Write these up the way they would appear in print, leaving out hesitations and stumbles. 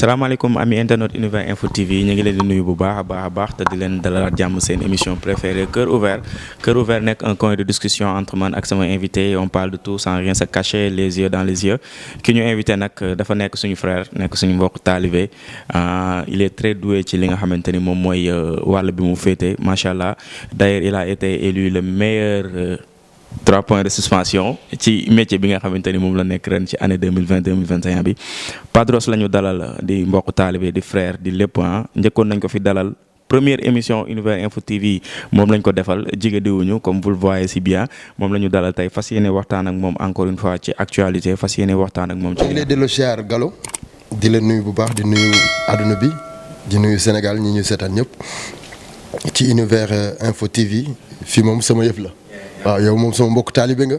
salaamaaleykum ami internet Univers Info TV ñu ngi leen di nuyu bu baax te di leen dalalaat jàmm seen émission préférée Cœur ouvert nekk un coin de discussion entre man ak sama invité on parle de tout sans rien se cacher les yeux dans les yeux ki ñu invité nag dafa nekk suñu frère nekk suñu mbokk taalibe il est très doué ci li nga xamante ni moom mooy wàll bi mu féete macha allah d'ailleurs il a été élu le meilleur 3 points de suspension ci métier bi nga xamante ni moom la nekk ren ci année 2020-2021 bi Padros la ñu dalal di mbokk taalibe di frère di lépp njëkkoon nañ ko fi dalal première émission Univers Info TV moom lañ ko defal jigéen diwuñu comme vous le voyez si bien moom la ñu dalal tey fas yéene waxtaan ak moom encore une fois ci actualité fas yéene waxtaan ak moom. ci ngi lay delloo siyaar Gallo di la nuyu bu baax di nuyu àdduna bi di nuyu Sénégal ñi ñu seetaan ñëpp ci Univers Info TV fii moom sama yëf la. waaw yow moom sama mbokk taalibe nga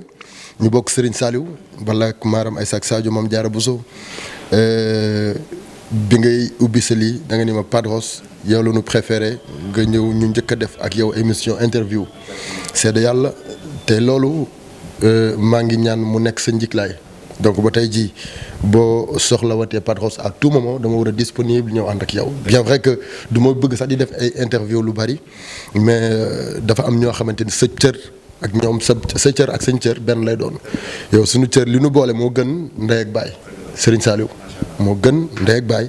ñu bokk Serigne Saliou bala ak Maram Aïssa ak Sadio Mame Diarra Bousso bi ngay ubbi sa lii da nga ni ma Padros yow la ñu préféré nga ñëw ñu njëkk a def ak yow émission interview c'est de yàlla te loolu maa ngi ñaan mu nekk sa njëkklaay donc ba tey jii boo soxlawatee Padros à tout moment dama war a disponible ñëw ànd ak yow bien vrai que du ma bëgg sax di def ay interview lu bari mais dafa am ñoo xamante ni sa cër ak ñoom sa cër ak seen cër benn lay doon yow suñu cër li nu boole moo gën ndey ak baay Serigne Saliou moo gën ndey ak baay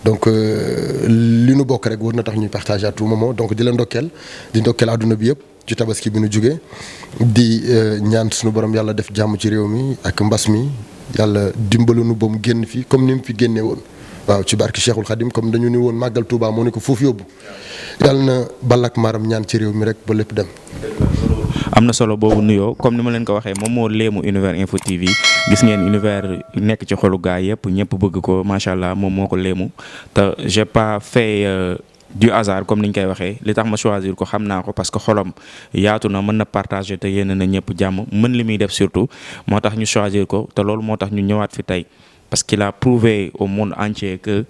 donc li nu bokk rek war na tax ñuy partager à tout moment donc di la ndokkeel àdduna bi yëpp ci tabaski bi nu jógee di ñaan suñu borom yàlla def jàmm ci réew mi ak mbas mi yàlla dimbalu nu ba mu génn fi comme ni mu fi génnee woon waaw ci barki Cheikhul Khadim comme dañu ni woon màggal Touba moo ne ko foofu yóbbu yàlla na balak maaram ñaan ci réew mi rek ba lépp dem. am na solo boobu nuyoo comme ni ma leen ko waxee moom moo léemu Univers Info TV gis ngeen univers nekk ci xolu gaa yëpp ñëpp bëgg ko macha allah moom moo ko léemu te j'ai pas fait du hasard comme ni ñu koy waxee li tax ma choisir ko xam naa ko parce que xolam yaatu na mën na partager te yéene na ñëpp jàmm mën li muy def surtout moo tax ñu choisir ko te loolu moo tax ñu ñëwaat fi tey parce qu'il a prouvé au monde entier que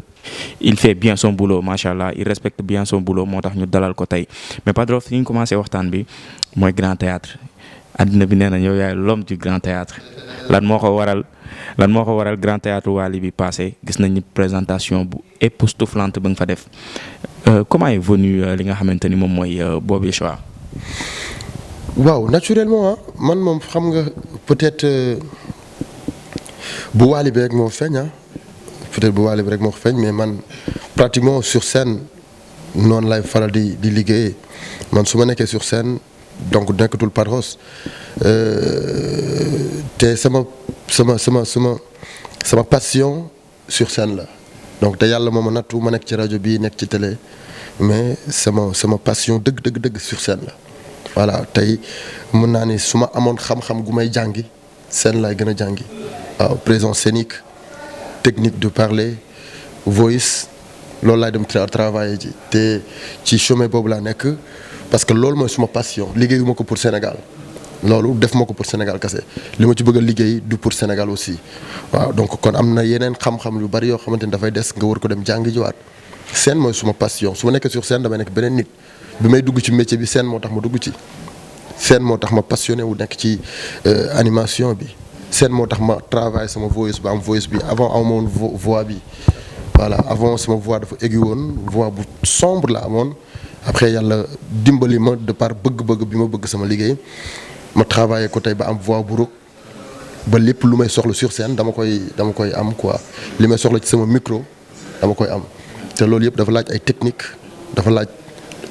il fait bien son boulot macha allah il respecte bien son boulot moo tax ñu dalal ko tey mais Padros fi ñu commencé waxtaan bi mooy grand théâtre àddina bi nee na yow yaay l'homme du grand théâtre lan moo ko waral grand théâtre Wally bi passé gis nañu présentation bu époustouflante ba nga fa def comment est venu li nga xamante ni moom mooy boobu choix. waaw naturellement man moom xam nga peut-être bu Wally bi rek moo feeñ peut-être bu Wally bi rek moo ko feeñ mais man pratiquement sur scène noonu lay faral di liggéeyee man su ma nekkee sur scène donc nekkatul Padros te sama passion sur scène la donc te yàlla moo ma nattu ma nekk ci rajo bi nekk ci télé mais sama passion dëgg sur scène la voilà tey mën naa ni su ma amoon xam-xam gu may jàngi scène laay gën a jàngi waaw présence scénique technique de parler voice loolu laay dem travailler ji te ci chemin boobu laa nekk parce que loolu mooy suma passion liggéeyuma ko pour Sénégal loolu def ma ko pour Sénégal kese li ma ci bëgg a liggéey du pour Sénégal aussi waaw donc kon am na yeneen xam-xam yu bari yoo xamante ni dafay des nga war ko dem jàngi jiwaat scène mooy suma passion su ma nekkee sur scène damay nekk beneen nit bi may dugg ci métier bi scène moo tax ma dugg ci scène moo tax ma passionné wu nekk ci animation bi scène moo tax ma travail sama voice ba am voice bi avant amoon voix bi voilà avant sama voix dafa aigu woon voix bu sombre la amoon après yàlla dimbali ma de par bëgg-bëgg bi ma bëgg sama liggéey ma travaillé ko tey ba am voix bu rëkk ba lépp lu may soxla sur scène dama koy am quoi li may soxla ci sama micro dama koy am te loolu yëpp dafa laaj ay technique dafa laaj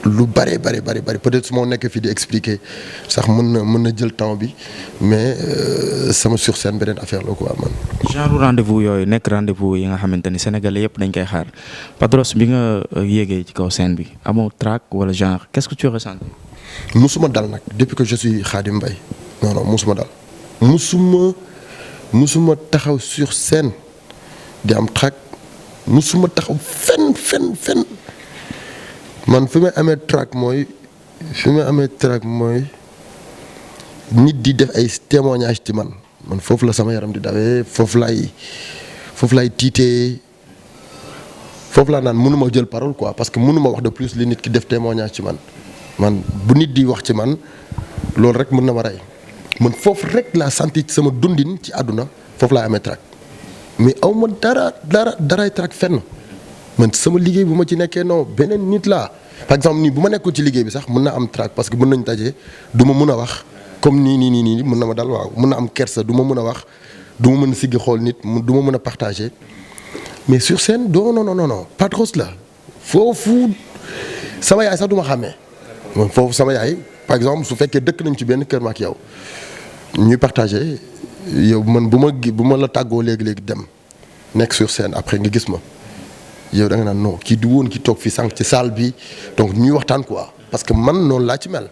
lu bari peut-être su ma nekkee fii di expliquer sax mën na jël temps bi mais sama sur scène beneen affaire la quoi man. genre rendez-vous yooyu nekk rendez-vous yi nga xamante ni sénégalais yëpp dañ koy xaar Padros bi nga yéegee ci kaw scène bi amoo trac wala genre qu'est-ce que tu ressens. musuma dal nag depuis que je suis Khadim Mbaye non musuma dal musuma taxaw sur scène di am trac musuma taxaw fenn. man fi may amee trac mooy nit di def ay témoignage ci man foofu la sama yaram di dawee foofu laay tiitee foofu laa naan mënuma jël parole quoi parce que mënuma wax de plus li nit ki def témoignage ci man bu nit di wax ci man loolu rek mën na ma rey man foofu rek laa sentir sama dundin ci àdduna foofu laay amee trac mais aw ma daraay trac fenn man sama liggéey bu ma ci nekkee non beneen nit laa par exemple nii bu ma nekkul ci liggéey bi sax mën na am trac parce que mën nañu daje du ma mën a wax comme nii mën na ma dal waaw mën na am kersa du ma mën a wax du ma mën a siggi xool nit du ma mën a partager mais sur scène non Padros la foofu sama yaay sax du ma xàmmee moom foofu sama yaay par exemple su fekkee dëkk nañ ci benn kër ma ak yow ñuy partager yow man bu ma la tàggoo léegi dem nekk sur scène après nga gis ma yow da nga naan non kii du woon ki toog fi sànq ci salle bi donc ñuy waxtaan quoi parce que man noonu laa ci mel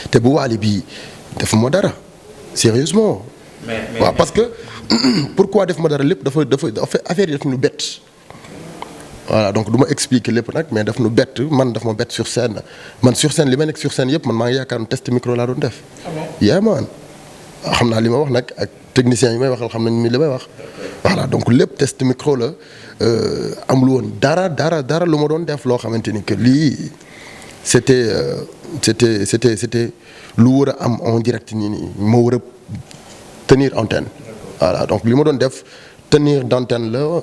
te bu Wally bii def ma dara sérieusement waaw parce que pourquoi def ma dara lépp dafa affaire yi daf nu bett voilà donc du ma expliquer lépp nag mais daf nu bett man daf ma bett sur scène man sur scène li may nekk sur scène yëpp man maa ngi yaakaar ne test micro laa doon def yaa man xam naa li ma wax nag ak techniciens yi may waxal xam nañ li may wax voilà donc lépp test micro la amul woon dara lu ma doon def loo xamante ni que lii c'était lu war a am en direct nii moo war a tenir antenne voilà donc li ma doon def tenir d'antenne la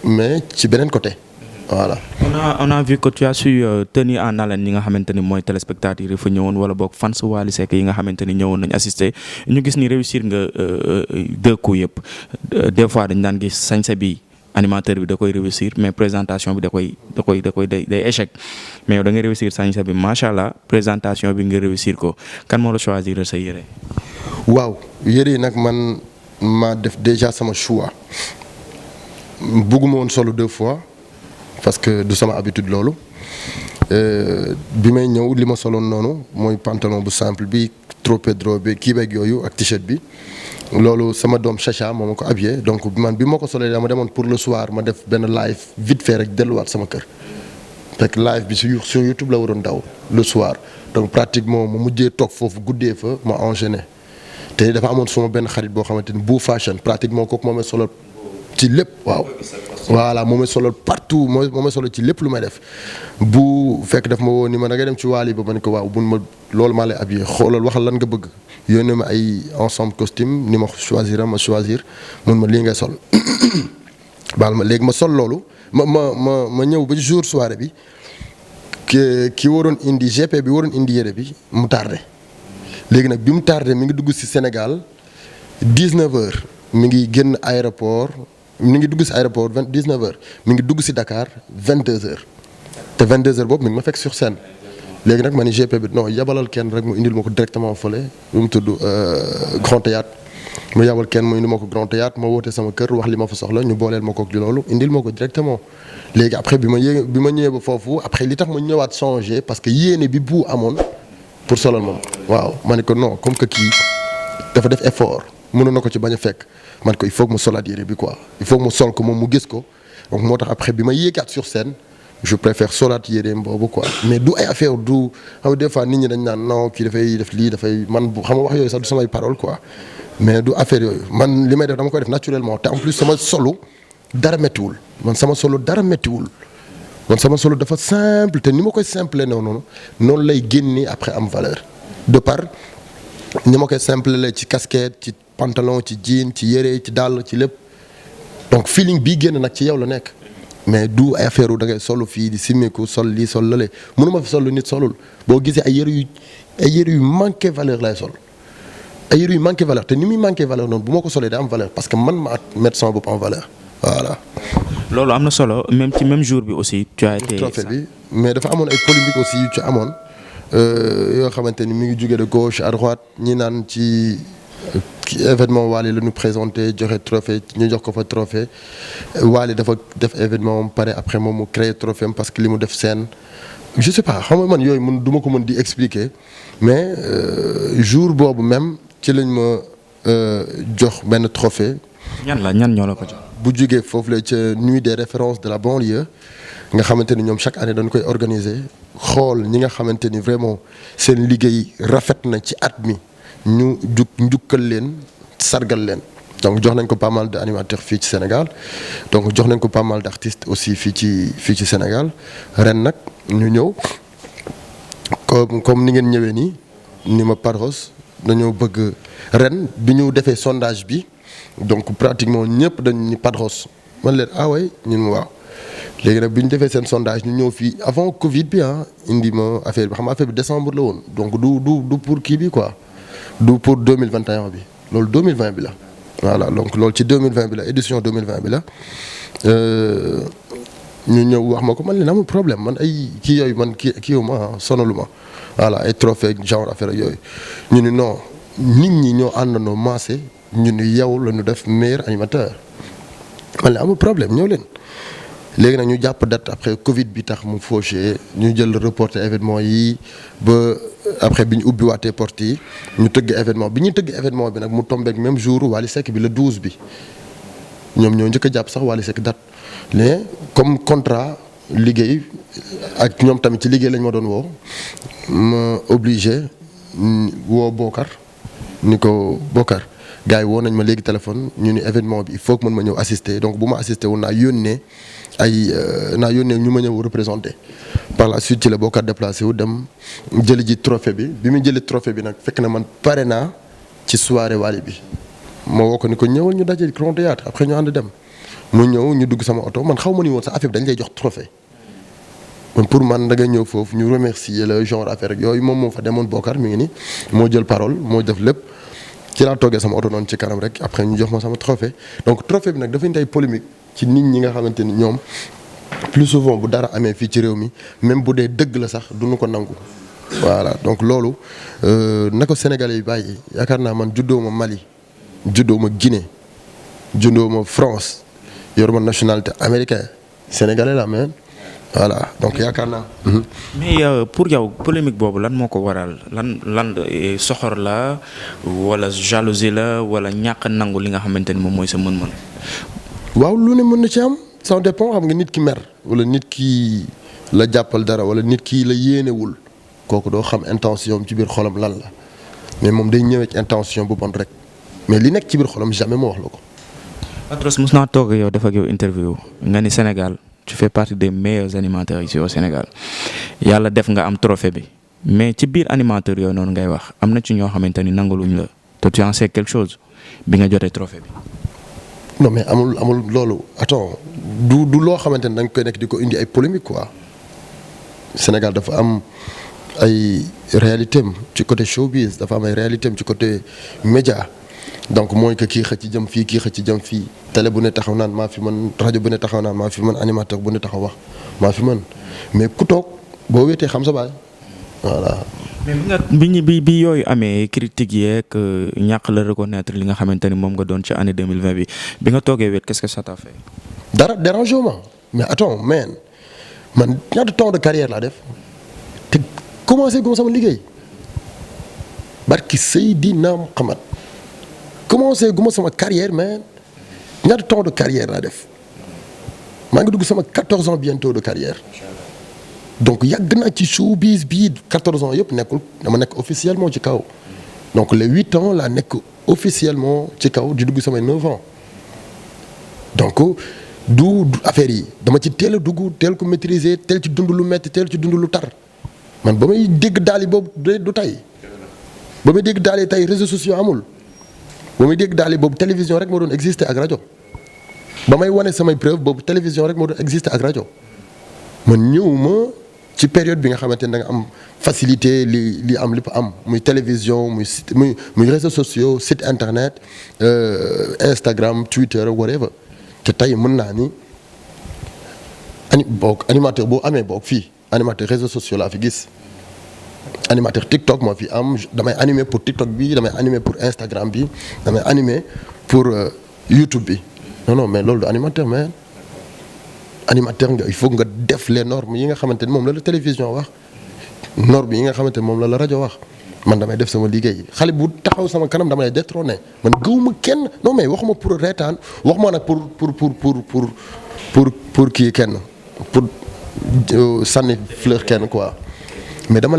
mais ci beneen côté voilà. on a vu que tu as su tenir en haleine ñi nga xamante ni mooy téléspectateurs yi fa ñëwoon wala boog fans Wally Seck yi nga xamante ni ñëwoon nañ assister ñu gis ni réussir nga deux coups yëpp des fois dañ daan gis sañse bi animateur bi da koy réussir mais présentation bi day échec mais yow da nga réussir sañse bi macha allah présentation bi nga réussir ko kan moo la choisir sa yére. waaw yére yi nag man maa def déjà sama choix bugguma woon solo 2 fois. parce que du sama habitude loolu bi may ñëw li ma soloon noonu mooy pantalon bu simple bi tropédro bi kii beeg yooyu ak t-shirt bi loolu sama doom Chacha moo ma ko habillé donc man bi ma ko solee dama demoon pour le soir ma def benn live vite fait rek delluwaat sama kër fekk live bi sur YouTube la waroon daw le soir donc pratiquement ma mujjee toog foofu guddee fa ma enchaîné te dafa amoon suma benn xarit boo xamante ni bu fashion pratiquement kooku moo may solal ci lépp waaw. voilà moo may solo partout moo may solo ci lépp lu may def bu fekk daf ma woo ni ma da ngay dem ci Wally ba ma ne ko waaw bun ma loolu maa lay habillé xoolal waxal lan nga bëgg yónnee ma ay ensemble costume ni ma choisir mun ma lii ngay sol baal ma léegi ma sol loolu ma ñëw ba jour soirée bi ki waroon indi GP bi waroon indi yére bi mu tardé léegi nag bi mu tardé mi ngi dugg ci Sénégal 19h mi ngi génn aéroport mi ngi dugg ci aéroport 19h mi ngi dugg ci Dakar 22h te 22h boobu mi ngi ma fekk sur scène léegi nag ma ni GP bi non yabalal kenn rek mu indil ma ko directement fële lu mu tudd Grand Théâtre mu yabal kenn mu indil ma ko Grand Théâtre ma woote sama kër wax li ma fa soxla ñu booleel ma ko ak loolu indil ma ko directement. léegi après bi ma ñëwee ba foofu après li tax ma ñëwaat changer parce que yéene bi bu amoon pour solal moom waaw ma ne ko non comme que kii dafa def effort mënoon na ko ci bañ a fekk. man ko il faut que mu solaat yére bi quoi il faut que mu sol ko moom mu gis ko donc moo tax après bi ma yéegaat sur scène je préfère solaat yéreem boobu quoi mais du ay affaire du xam des fois nit ñi dañ naan non kii dafay def lii dafay man bu xam nga wax yooyu sax du samay parole quoi mais du affaire yooyu man li may def dama koy def naturellement te en plus sama solo dara méttiwul man sama solo dafa simple te ni ma koy simple noonu lay génnee après am valeur de par ni ma koy simple la ci casquette ci pantalon ci jean ci yére ci dàll ci lépp donc feeling bii génn nag ci yow la nekk mais du ay affaire da ngay solu fii di simmeeku sol lii sol lale mënuma fi sol lu nit solul boo gisee ay yére yu manqué valeur lay sol ay yére yu manqué valeur te ni muy manqué valeur noonu bu ma ko solee da am valeur parce que man maa mettre sama bopp en valeur voilà. loolu am na solo même jour bi aussi. tu as été trophée bi mais dafa amoon ay polémique aussi yu ci amoon yoo xamante ni mi ngi jógee de gauche à droite ñi naan ci. événement Wally la ñu présenté joxe trophée ñu jox ko fa trophée Wally dafa def événement am pare après moom mu créé trophée am parce que li mu def scène je sais pas xam nga man yooyu du ma ko mën di expliquer mais jour boobu même ci lañ ma jox benn trophée. ñan ñoo la ko jox. bu jógee foofu la ca nuit des références de la banlieue nga xamante ni ñoom chaque année dañ koy organiser xool ñi nga xamante ni vraiment seen liggéey rafet na ci at mi. ñu njukkal leen sargal leen donc jox nañ ko pas mal d'animateurs fii ci Sénégal donc jox nañ ko pas mal d'artistes aussi fii ci Sénégal ren nag ñu ñëw comme ni ngeen ñëwee nii ni ma Padros dañoo bëgg ren bi ñu defee sondage bi donc pratiquement ñëpp dañ ni Padros man leen ah ouais ñun waaw léegi nag bi ñu defee seen sondage ñu ñëw fii avant Covid bi indi ma affaire bi xam nga affaire bi décembre la woon donc du pour kii bi quoi du pour 2021 bi loolu 2020 bi la. voilà donc loolu ci 2020 bi la édition 2020 bi la ñu ñëw wax ma ko man leen amul problème man ay kii yooyu man kii wu ma sonalu ma voilà ay trophée genre affaire ak yooyu ñu ni non nit ñi ñoo àndandoo maase ñu ni yow la ñu def meilleur animateur man leen amul problème ñëw leen. léegi nag ñu jàpp date après Covid bi tax mu fauché ñu jël reporter événement yi ba après bi ñu ubbiwaatee porte yi ñu tëgg événement bi ñuy tëgg événement bi nag mu tombeek même jour Wally Seck bi le 12 bi ñoom ñoo njëkk a jàpp sax Wally Seck date mais comme contrat liggéey ak ñoom tamit ci liggéey lañ ma doon woo ma obligé woo Bokar ni ko Bokar gars yi woo nañ ma léegi téléphone ñu ni événement bi il faut que mën ma ñëw assister donc bu ma assister woon naa yónnee ñu ma ñëw représenté par la suite ci la Bokar déplacé wu dem jëli ji trophée bi mu jëli trophée bi nag fekk na man pare naa ci soirée Wally bi ma woo ko ni ko ñëwal ñu daje Grand Théâtre après ñu ànd dem mu ñëw ñu dugg sama oto man xaw ma ni woon sax affaire bi dañ lay jox trophée man pour man da nga ñëw foofu ñu remercier le genre affaire ak yooyu moom moo fa demoon Bokar mi ngi ni moo jël parole moo def lépp ci laa toogee sama oto noonu ci kanam rek après ñu jox ma sama trophée donc trophée bi nag dafa indi ay polémique ci nit ñi nga xamante ni ñoom plus souvent bu dara amee fii ci réew mi même bu dee dëgg la sax duñu ko nangu. voilà donc loolu na ko Sénégalais yi bàyyi yaakaar naa man juddoo ma Mali juddoo ma Guinée juddoo ma France yor ma nationalité américain sénégalais la mais voilà donc yaakaar naa. mais pour yow polémique boobu lan moo ko waral lan soxor la wala jalousie la wala ñàkk nangu li nga xamante ni moom mooy sa mën-mën. waaw lu ne mën na ci am ça dépend xam nga nit ki mer wala nit ki la jàppal dara wala nit ki la yéenewul kooku doo xam intention ci biir xolam lan la mais moom day ñëwee ci intention bu bon rek mais li nekk ci biir xolam jamais mu wax la ko. Padros mos naa toog yow def ak yow interview nga ni Sénégal tu fais partie des meilleurs animateurs ici au Sénégal yàlla def nga am trophée bi mais ci biir animateurs yooyu noonu ngay wax am na ci ñoo xamante ni nangaluñ la te tu en sais quelque chose bi nga jotee trophée bi. non mais amul loolu attends du loo xamante ni da nga koy nekk di ko indi ay polémique quoi Sénégal dafa am ay réalité am ci côté showbiz dafa am ay réalité am ci côté média donc mooy que kii xëcc jëm fii kii xëcc jëm fii télé bu ne taxaw naan maa fi mën rajo bu ne taxaw naan maa fi mën animateur bu ne taxaw wax maa fi mën mais ku toog boo wéetee xam sa baay voilà. mais bi yooyu amee critiques yeeg ñàkk la reconnaître li nga xamante ni moom nga doon ci année 2020 bi nga toogee wéet qu'est-ce que ça t'a fait. dara dérangé wu ma mais attends man ñaata temps de carrière laa def te commencé gu ma sama liggéey barki Seydina Muhammad commencé gu ma sama carrière mais ñaata temps de carrière laa def maa ngi dugg sama 14 ans bientôt de carrière. donc yàgg naa ci showbiz bii 14 ans yëpp nekkul dama nekk officiellement ci kaw donc les 8 ans laa nekk officiellement ci kaw di dugg samay 9 ans donc du affaire yi dama ci teel a dugg teel ko maîtriser teel ci dund lu metti teel ci dund lu tar man ba may dégg daal yi boobu du tey ba may dégg daal yi tey réseaux sociaux amul ba may dégg daal yi boobu télévision rek moo doon exister ak rajo ba may wane samay preuve boobu télévision rek moo doon exister ak rajo man ñëwuma ci période bi nga xamante ne da nga am facilité li am lépp am muy télévision muy réseaux sociaux site internet Instagram Twitter whatever te tey mën naa ni animateur boo amee boog fii animateur réseaux sociaux laa fi gis animateur TikTok moo fi am damay animer pour TikTok bi damay animer pour Instagram bi damay animer pour YouTube bi non mais loolu du animateur mais animateur nga il faut nga def les normes yi nga xamante ni moom la télévision wax normes yi nga xamante ni moom la rajo wax man damay def sama liggéey xale bu taxaw sama kanam dama lay détrôner man gëwuma kenn non mais waxuma pour reetaan waxuma nag pour kii kenn pour sànni fleur kenn quoi mais dama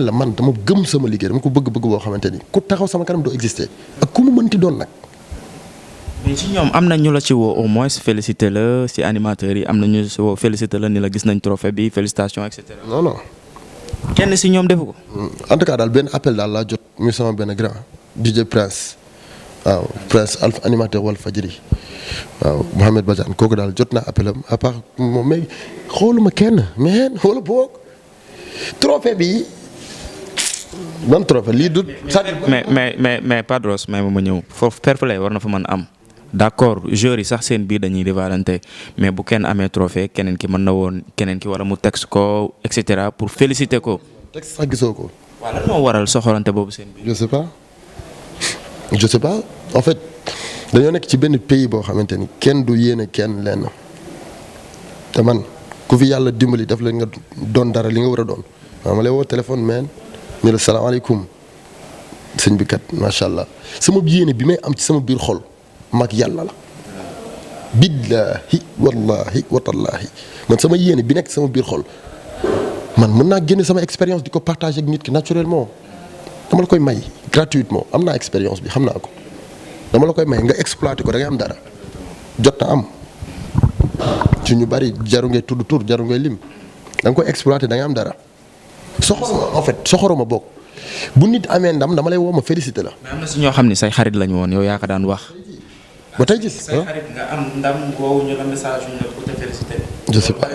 gëm sama liggéey dama ko bëgg boo xamante ni ku taxaw sama kanam doo exister ak ku mu mënti doon nag. mais si ñoom am na ñu la ci woo au moins félicité la si animateurs yi am na ñu si woo félicité la ni la gis nañ trophée bi félicitations et cetera. non. kenn si ñoom defu ko. en tout cas daal benn appel daal laa jot muy sama benn grand DJ Prince waaw Prince Alpha animateur Walfadjri waaw Mouhamed Badiane kooku daal jot naa appel am à part moom mais xooluma kenn mais wala boog trophée bi ban trophée lii du. mais Padros may ma ñëw foofu fair play war na fa mën am d'accord joueurs yi sax seen biir dañuy rivalante mais bu kenn amee trophée keneen ki mën na woon keneen ki wala mu texte ko et cetera pour féliciter ko. texte sax gisoo ko. waaw lan moo waral soxorante boobu seen biir. je sais pas en fait dañoo nekk ci benn pays boo xamante ni kenn du yéene kenn lenn te man ku fi yàlla dimbali daf leen nga doon dara li nga war a doon waaw ma lay woo téléphone man ñu la salaamaaleykum sëñ bi kat macha allah sama yéene bi may am ci sama biir xol mag yàlla la. billaahi wallaahi watallaahi man sama yéene bi nekk sama biir xol man mën naa génne sama expérience di ko partager ak nit ki naturellement. dama la koy may gratuitement am naa expérience bi xam naa ko dama la koy may nga exploiter ko da ngay am dara jot na am ci ñu bari jaru ngay tudd tur jaru ngay lim da nga koy exploiter da ngay am dara soxoruma en fait soxoruma bokk bu nit amee ndam dama lay woo ma féliciter la. mais am na si ñoo xam ne say xarit lañu woon yow yaa ko daan wax. ba tey gis. say xarit nga am ndam googu ñu la message ñu la pour te féliciter. je sais pas.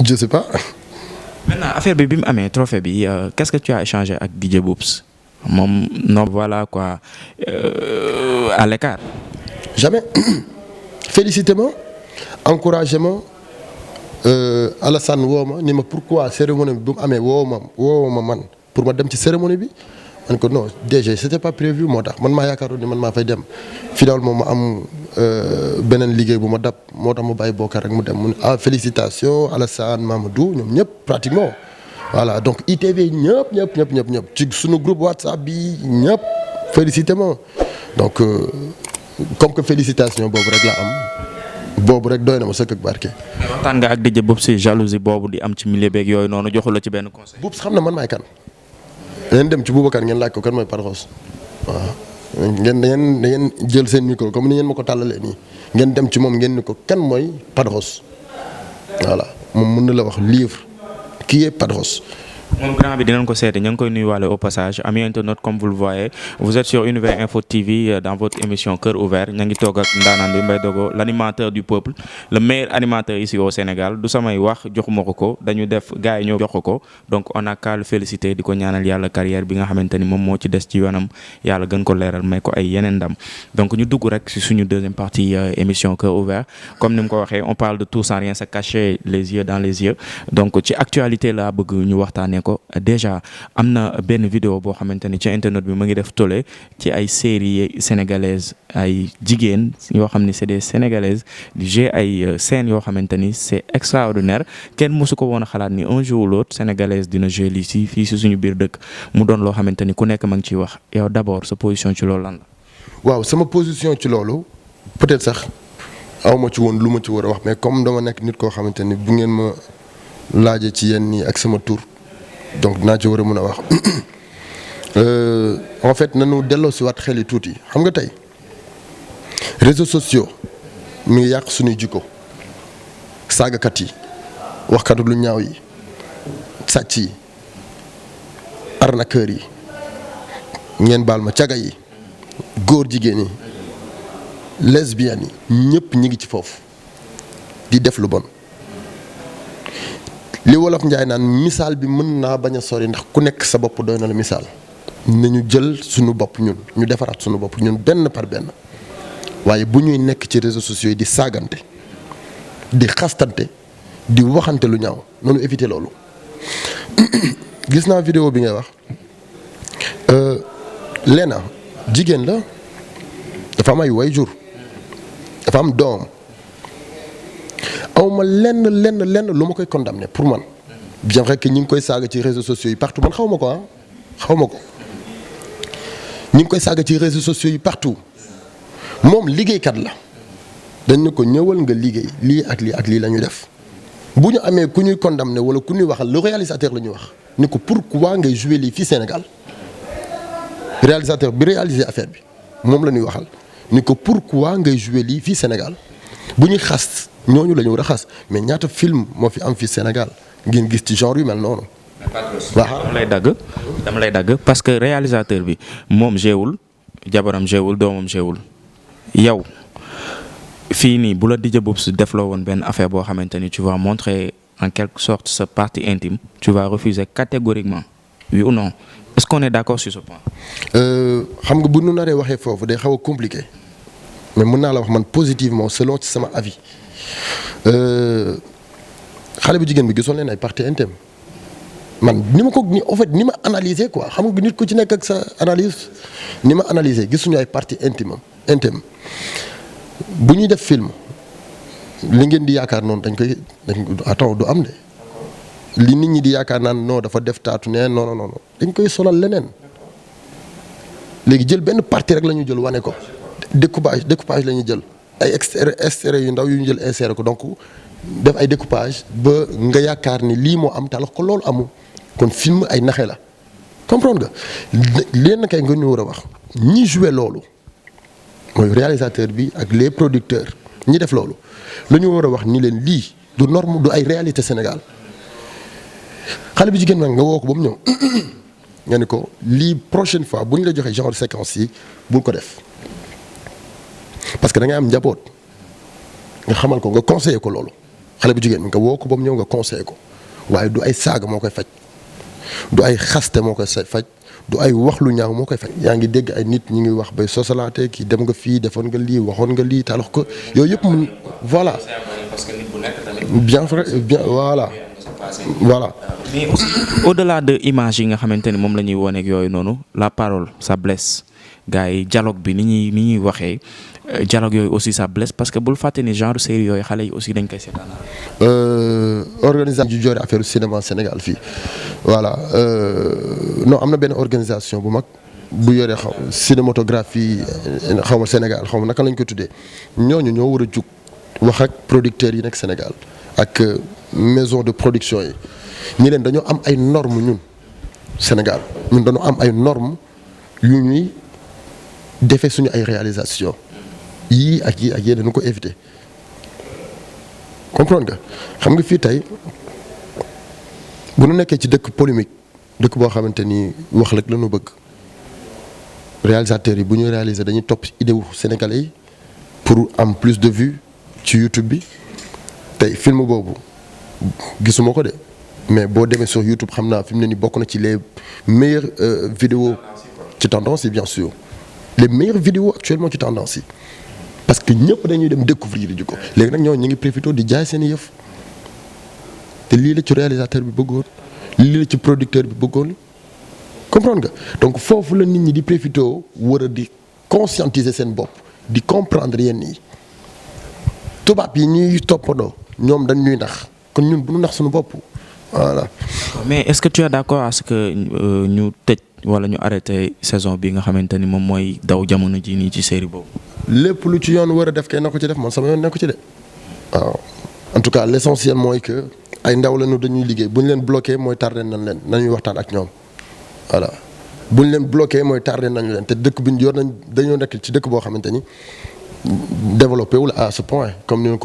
je sais pas. maintenant affaire bi mu amee trophée bi qu'est-ce que tu as échangé ak DJ Boubs moom non voilà quoi à l'écart. jamais félicité-ma encouragé-ma Alassane woo ma ni ma pourquoi cérémonie bi bu mu amee woo ma man pour ma dem ci cérémonie bi man ko non déjà c'était pas prévu moo tax man maa yaakaaroon ni man maa fay dem finalement ma am beneen liggéey bu ma dab moo tax ma bàyyi Bokar rek mu dem mu ne ah félicitations Alassane Mamadou ñoom ñëpp pratiquement voilà donc ITV ñëpp ci suñu groupe WhatsApp bi ñëpp félicité ma donc comme que félicitation boobu rek la am boobu rek doy na ma sëkk ak barke. waxtaan nga ak DJ Boubs si jalousie boobu di am ci milieu beeg yooyu noonu joxu la ci benn conseil. Boubs xam na man maay kan. ngeen dem ci Boubacar ngeen laaj ko kan mooy Padros waaw ngeen jël seen micro comme ni ngeen ma ko tàllalee nii ngeen dem ci moom ngeen ni ko kan mooy Padros voilà moom mën na la wax livre qui est Padros. moom grand bi dinañ ko seeti ñu ngi koy nuyuwaale au passage amis internautes comme vous le voyez vous êtes sur Univers Info TV dans votre émission Cœur Ouvert ña ngi toog ak ndaanaan bi Mbaye Dogo l'animateur du peuple le meilleur animateur ici au Sénégal du samay wax joxuma ko dañu def gars yi ñoo jox ko donc on a qu'à le féliciter di ko ñaanal yàlla carrière bi nga xamante ni moom moo ci des ci yoonam yàlla gën ko leeral may ko ay yeneen ndam donc ñu dugg rek ci suñu deuxième partie émission Cœur Ouvert comme ni mu ko waxee on parle de tout sans rien se cacher les yeux dans les yeux donc ci actualité la bëgg ñu waxtaanee ko déjà am na benn vidéo boo xamante ni ci internet bi ma ngi def tollé ci ay séries sénégalaises ay jigéen yoo xam ni c'est des sénégalaises di jouer ay scènes yoo xamante ni c'est extraordinaire kenn mosu ko woon a xalaat ni un jour ou l'autre sénégalaise dina jouer lii si fii si suñu biir dëkk mu doon loo xamante ni ku nekk ma ngi ciy wax yow d'abord sa position ci loolu lan la. waaw sama position ci loolu peut-être sax awma ci woon lu ma ci war a wax mais comme dama nekk nit koo xamante ni bu ngeen ma laajee ci yenn nii ak sama tur. donc dinaa ci war a mën a wax en fait nañu delloo si waat xel yi tuuti xam nga tey réseaux sociaux mi ngi yàq suñuy jikko saagakat yi waxkatu lu ñaaw yi sàcc yi arnaqueur yi ngeen baal ma caga yi góor jigéen yi lesbiennes yi ñëpp ñi ngi ci foofu di def lu bon. li wolof njaay naan misaal bi mën naa bañ a sori ndax ku nekk sa bopp doy na la misaal nañu jël suñu bopp ñun ñu defaraat suñu bopp ñun benn par benn waaye bu ñuy nekk ci réseaux sociaux yi di saagante di xastante di waxante lu ñaaw noonu éviter loolu. gis naa vidéo bi ngay wax Lena jigéen la dafa am ay waajur dafa am doom. awma lenn lu ma koy condamner pour man bien vrai que ñi ngi koy saaga ci réseaux sociaux yi partout man xaw ma ko ñi ngi koy saaga ci réseaux sociaux yi partout moom liggéeykat la dañ ne ko ñëwal nga liggéey lii ak lii la ñuy def bu ñu amee ku ñuy condamner wala ku ñuy waxal le réalisateur la ñuy wax ni ko pourquoi ngay jouer lii fii Sénégal réalisateur bi réaliser affaire bi moom la ñuy waxal ni ko pourquoi ngay jouer lii fii Sénégal bu ñuy xas ñooñu la ñu war a xas mais ñaata film moo fi am fii Sénégal ngeen gis ci genre yu mel noonu. dama lay dagg parce que réalisateur bi moom jéewul jabaram jéewul doomam jéewul yow fii nii bu la DJ Boubs defloo woon benn affaire boo xamante ni tu vas montrer en quelque sorte sa partie intime tu vas refuser catégoriquement oui ou non est-ce qu'on est d'accord sur ce point. xam nga bu nu naree waxee foofu day xaw a compliqué mais mën naa la wax man positivement selon ci sama avis xale bu jigéen bi gisoon leen ay partie intime man ni ma ko ni en fait ni ma analyser quoi xam nga nit ku ci nekk ak sa analyse ni ma analyser gisuñu ay partie intime bu ñuy def film li ngeen di yaakaar noonu dañ attends du am de li nit ñi di yaakaar naan non dafa def taatu neen non dañ koy solal leneen léegi jël benn partie rek la ñu jël wane ko découpage la ñuy jël ay extrait yu ndaw yu ñu jël inséré ko donc def ay découpage ba nga yaakaar ni lii moo am te alors que loolu amul kon film ay naxe la comprendre nga leen kay nga ñu war a wax ñi joué loolu mooy réalisateur bi ak les producteurs ñi def loolu la ñu war a wax ni leen lii du norme du ay réalité Sénégal xale bi jigéen nag nga woo ko ba mu ñëw nga ni ko lii prochaine fois bu ñu la joxee genre séquence yi bul ko def parce que da ngay am njaboot nga xamal ko nga conseillé ko loolu xale bu jigéen nga woo ko ba mu ñëw nga conseillé ko waaye du ay saaga moo koy faj du ay xaste moo koy faj du ay wax lu ñaaw moo koy faj. yaa ngi dégg ay nit ñi ngi wax bay sosalaate kii dem nga fii defoon nga lii waxoon nga lii te alors que yooyu yëpp mun voilà. parce que nit bu nekk tamit. bien voilà. voilà. mais aussi au-delà de image yi nga xamante ni moom la ñuy woneeg yooyu noonu la parole ça blesse gars yi dialogue bi ni ñuy waxee dialogue yooyu aussi ça blesse parce que bul fàtte ni genre série yooyu xale yi aussi dañ koy seetaan. organisation ju joore affaire cinéma Sénégal fii voilà non am na benn organisation bu mag bu yore cinématographie xaw ma Sénégal xaw ma naka lañ ko tuddee ñooñu ñoo war a jug wax ak producteurs yi nekk Sénégal ak maison de production yi ñi leen dañoo am ay normes ñun Sénégal ñun dañoo am ay normes yu ñuy defee suñu ay réalisation yii ak yii dañu ko éviter comprendre nga xam nga fii tey bu nu nekkee ci dëkk polémique dëkk boo xamante ni wax rek la ñu bëgg réalisateurs yi bu ñuy réaliser dañuy topp idée wu sénégalais yi pour am plus de vues ci YouTube bi tey film boobu gisuma ko de mais boo demee sur YouTube xam naa fi mu ne ni bokk na ci les meilleures vidéos ci tendance yi bien sûr les meilleures vidéos actuellement ci tendance yi parce que ñëpp dañuy dem découvrir ji ko léegi nag ñoo ñu ngi profité di jaay seen yëf te lii la ci réalisateur bi bëggoon lii la ci producteur bi bëggoon comprendre nga donc foofu la nit ñi di profité war a di conscientiser seen bopp di comprendre yenn yi tubaab yi ñuy toppandoo ñoom dañ ñuy nax kon ñun bu ñu nax suñu bopp voilà. mais est-ce que tu es d'accord à ce que ñu tëj wala ñu arrêté saison bi nga xamante ni moom mooy daw jamono ji nii ci série boobu. lépp lu ci yoon war a def kay na ko ci def man sama yoon nekku ci de waaw en tout cas l'essentiel mooy que ay ndaw lañu dañuy liggéey bu ñu leen bloqué mooy tardé nañ leen nañuy waxtaan ak ñoom voilà bu ñu leen bloqué mooy tardé nañu leen te dëkk bi yor nañ dañoo nekk ci dëkk boo xamante ni développé wul à ce point comme ni ñu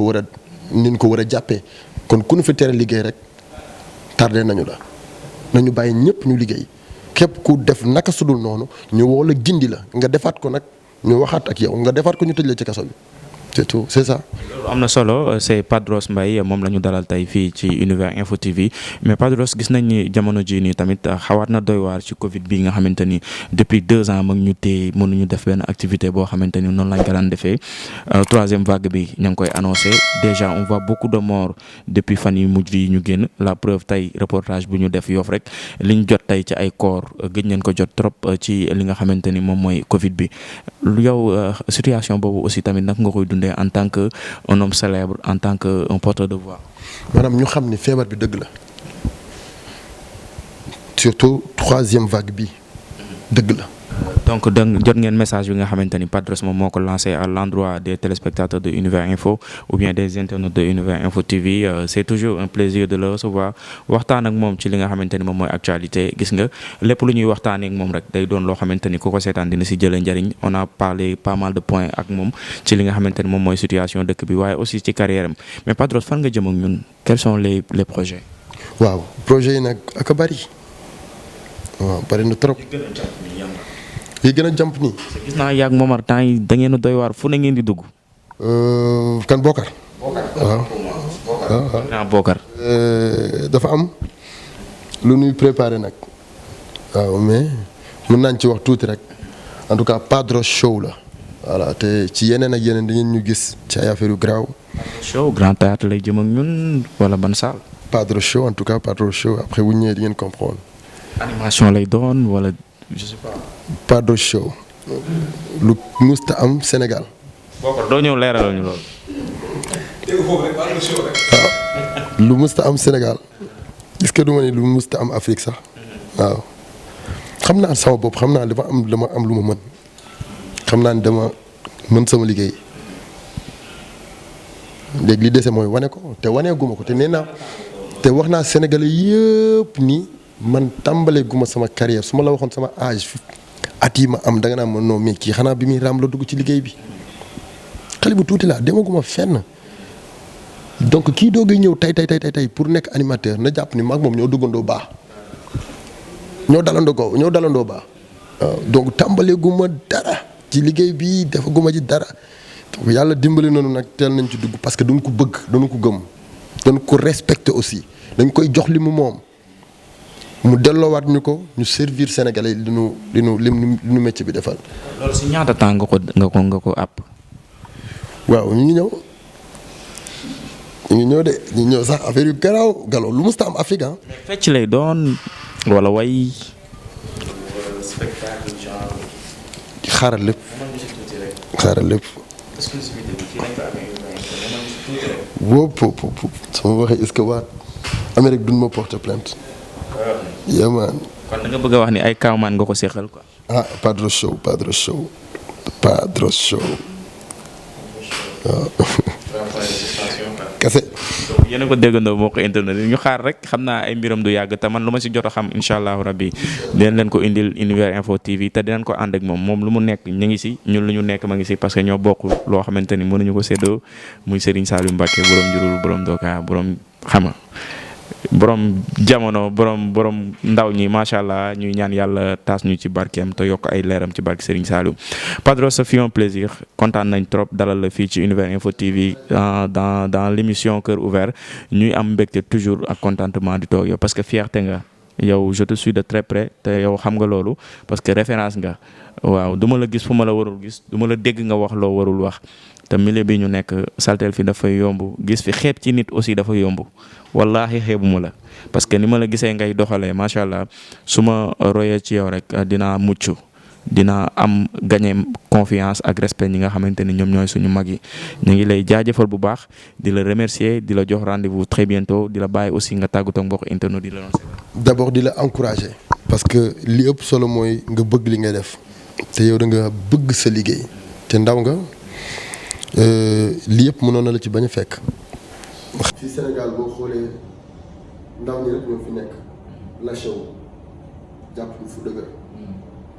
ko war a jàppee kon ku ñu fi tere liggéey rek tardé nañu la nañu bàyyi ñëpp ñu liggéey képp ku def naka sudul noonu ñu woo la gindi la nga defaat ko nag ñu waxaat ak yow nga defaat ko ñu tëj la ci kaso bi c'est tout c'est ça. loolu am na solo c'est Padros Mbaye moom la ñu dalal tey fii ci Univers Info TV mais Padros gis nañ ni jamono jii nii tamit xawaat na doy waar ci Covid bi nga xamante ni depuis 2 ans mag ñu téye mënuñu def benn activité boo xamante ni noonu lañ ko daan defee troisième vague bi ña ngi koy annoncé déjà on voit beaucoup de morts depuis fan yi mujj yi ñu génn la preuve tey reportage bu ñu def Yoff rek li ñu jot tey ci ay corps gëj nañ ko jot trop ci li nga xamante ni moom mooy Covid bi yow situation boobu aussi tamit nag nga koy dundee en tant que un homme célèbre en tant que un porteur de voix. maanaam ñu xam ni feebar bi dëgg la surtout troisième vague bi dëgg la. donc jot ngeen message bi nga xamante ni Padros moom moo ko lancé à l'endroit des téléspectateurs de Univers Info ou bien des internautes de Univers Info TV c'est toujours un plaisir de le recevoir waxtaan ak moom ci li nga xamante ni moom mooy actualité gis nga lépp lu ñuy waxtaanee ak moom rek day doon loo xamante ni ku ko seetaan dina si jëlee njariñ on a parlé pas mal de points ak moom ci li nga xamante ni moom mooy situation dëkk bi waaye aussi ci carrière am mais Padros fan nga jëm ak ñun quels sont les projets. waaw projet yi nag ak a bari waaw bari na trop. yi gën a jàmp nii. gis naa yàgg Momar temps yi da ngeen a doy waar fu ne ngeen di dugg. kan Bokar. Bokar. dafa am lu ñuy préparé nag. waaw mais mën nañ ci wax tuuti rek en tout cas Padros Show la. voilà te ci yeneen ak yeneen dañu ñu gis ci ay affaire yu garaaw. Show Grand Théâtre lay jëm ak ñun wala ban salle. Padros Show en tout cas Padros Show après bu ñëwee di ngeen comprendre. animation lay doon wala je sais pas. Padros Show. lu musta am Sénégal. Bokar doo ñëw leeralal ñu loolu. waaw lu musta am Sénégal est-ce que du ma ne lu musta am Afrique sax waaw xam naa sama bopp xam naa dama am lu ma mën xam naa ni dama mën sama liggéey léegi li dese mooy wane ko te wane guma ko te nee naa te wax naa Sénégalais yëpp ni man tàmbalee guma sama carrière su ma la waxoon sama âge at yi ma am danga naa ma non mais kii xanaa bi muy raam la dugg ci liggéey bi xale bu tuuti laa demaguma fenn. donc kii doogay ñëw tey pour nekk animateur na jàpp ni maag moom ñoo duggandoo baax ñoo dalandoo baax waaw donc tàmbalee gu ma dara ci liggéey bi dafa gu ma ci dara donc yàlla dimbali nañu nag teel nañ ci dugg parce que dañu ko bëgg dañu ko gëm dañu ko respecté aussi dañ koy jox li mu moom mu delloowaat ñu ko ñu servir Sénégalais yi li nu métier bi defal. loolu si ñaata temps nga ko àpp. waaw ñu ngi ñëw de ñu ñëw sax affaire yu garaaw galo lu musta am Afrique ah. fecc lay doon wala way. xaaral lépp. wóop sama waxee est-ce que waa Amérique duñ ma porter plainte. yeah man. kon da nga bëgg a wax ni ay kawmaan nga ko seqal quoi. Padros Show waaw. kese. yéen a ko déggandoo moo ko internet ñu xaar rek xam naa ay mbiram du yàgg te man lu ma si jot a xam incha allahu rabbi dinañ leen ko indil Univers Info TV te dinañ ko ànd ak moom lu mu nekk ñu ngi si ñun lu ñu nekk ma ngi si parce que ñoo bokk loo xamante ni mënuñu ko séddoo muy Serigne Saliou Mbacké borom njurul borom doka borom xama borom jamono borom ndaw ñi macha allah ñuy ñaan yàlla taas ñu ci barkeem te yokk ay leeram ci barke Serigne Saliou Padros, ça fait un plaisir kontaan nañ trop dalal la fii ci Univers Info TV dans l'émission Cœur Ouvert ñuy am mbégte toujours ak contentement di toog yow parce que fierté nga yow je te suis de très près te yow xam nga loolu parce que référence nga waaw du ma la gis fu ma la warul gis du ma la dégg nga wax loo warul wax te milieu bi ñu nekk saltel fi dafay yomb gis fi xeeb ci nit aussi dafa yomb wallaahi xeebuma la parce que ni ma la gisee ngay doxalee macha allah su ma royee ci yow rek dinaa mucc dina am gagné confiance ak respect ñi nga xamante ni ñoom ñooy suñu mag yi ñu ngi lay jaajëfal bu baax di la remercier di la jox rendez-vous très bientôt di la bàyyi aussi nga tàggatoo ak mbokk internet di la doon d'abord di la encourager parce que li ëpp solo mooy nga bëgg li ngay def te yow da nga bëgg sa liggéey te ndaw nga li yëpp mënoon na la ci bañ a fekk. fii Sénégal boo xoolee ndaw ñi rek ñoo fi nekk lâché wu jàpp fu dëgër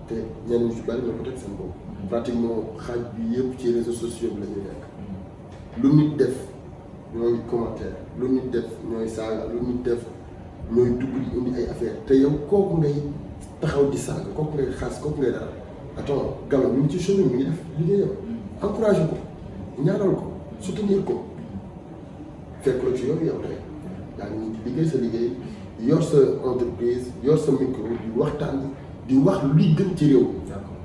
te ñenn ñu ci bari ñoo ko teg seen bopp. pratiquement xaaj bi yëpp ci réseaux sociaux bi la ñuy nekk lu nit def ñooy commentaire lu nit def ñooy saaga lu nit def ñooy dugg di indi ay affaire te yow kooku ngay taxaw di saaga kooku ngay xaas kooku ngay dara attends Gallo mi ngi ci chemin mi ngi def liggéeyam encouragé ko ñaanal ko soutenir ko fekk la ci yow tey yaa ngi di liggéey sa liggéey yor sa entreprise yor sa micro di waxtaan di wax luy gën ci réew mi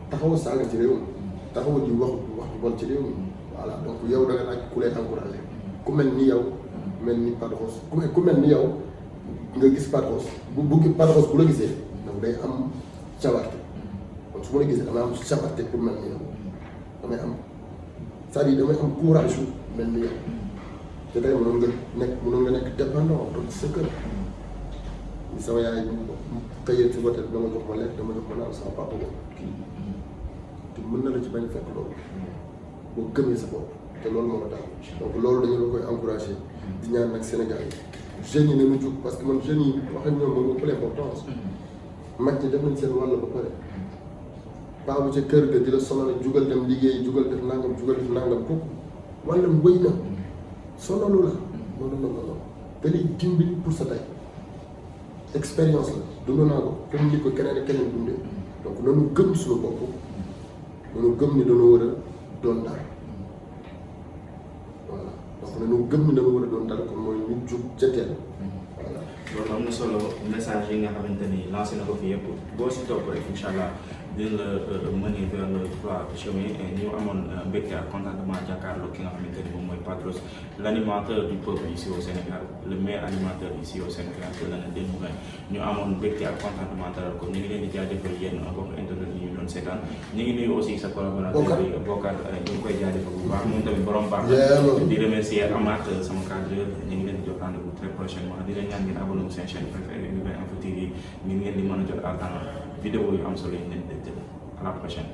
taxaw saaga ci réew mi taxaw di wax du bon ci réew mi voilà donc yow da nga laaj ku lay encouragé ku mel ni yow mel ni Padros ku mel ni yow nga gis Padros bu Padros bu la gisee donc day am cawarte kon su ma la gisee damay am cawarte pour mel ni yow damay am c'est-à-dire damay am courage yu mel ni yow te tey mënoon nga nekk dépendant donc sa kër ni sama yaay xëyee si wote dama jox ma lekk dama jox ma naan sama papa boobu kii te mën na la ci bañ fekk loolu boo gëmee sa bopp te loolu moo ma daal donc loolu dañu la koy encouragé di ñaan nag Sénégal yi jeunes yi nañu jóg parce que man jeunes yi wax ak ñoom moom ëpp l'importance mag ñi def nañ seen wàll ba pare baabu ca kër ga di la sonal jugal dem liggéey jugal def nangam kooku wàllam wëy na sonalu la non te liy dimbali pour sa tey expérience la dund naa ko comme ni ko keneen ak keneen dundee donc nañu gëm suñu bopp nañu gëm ni dañoo war a doon dara voilà donc nañu gëm ni dañoo war a doon dara kon mooy ñu jug ca teel voilà. loolu am na solo message yi nga xamante ni lancé na ko fi yëpp boo si topp rek incha allah dina la mener vers le droit chemin ñu amoon mbégte ak contentement jàkkaarloo ki nga xamante ni moom mooy Padros l'animateur du peuple ici au Sénégal le meilleur animateur ici au Sénégal de l'année 2020 ñu amoon mbégte ak contentement dalal ko ñu ngi leen di jaajëfal yéen mbokk internet yi ñu doon seetaan ñu ngi nuyu aussi sa collaborateur bi Bokar ñu ngi koy jaajëfal bu baax moom tamit borom baax di remercier Amath sama cadre ñu ngi leen di jox rendez-vous très prochainement di leen ñaan ngeen abonné wu seen chaîne préférée Univers Info TV ngir ngeen di mën a jot à temps vidéo yu am solo yi leen di jël à la prochaine.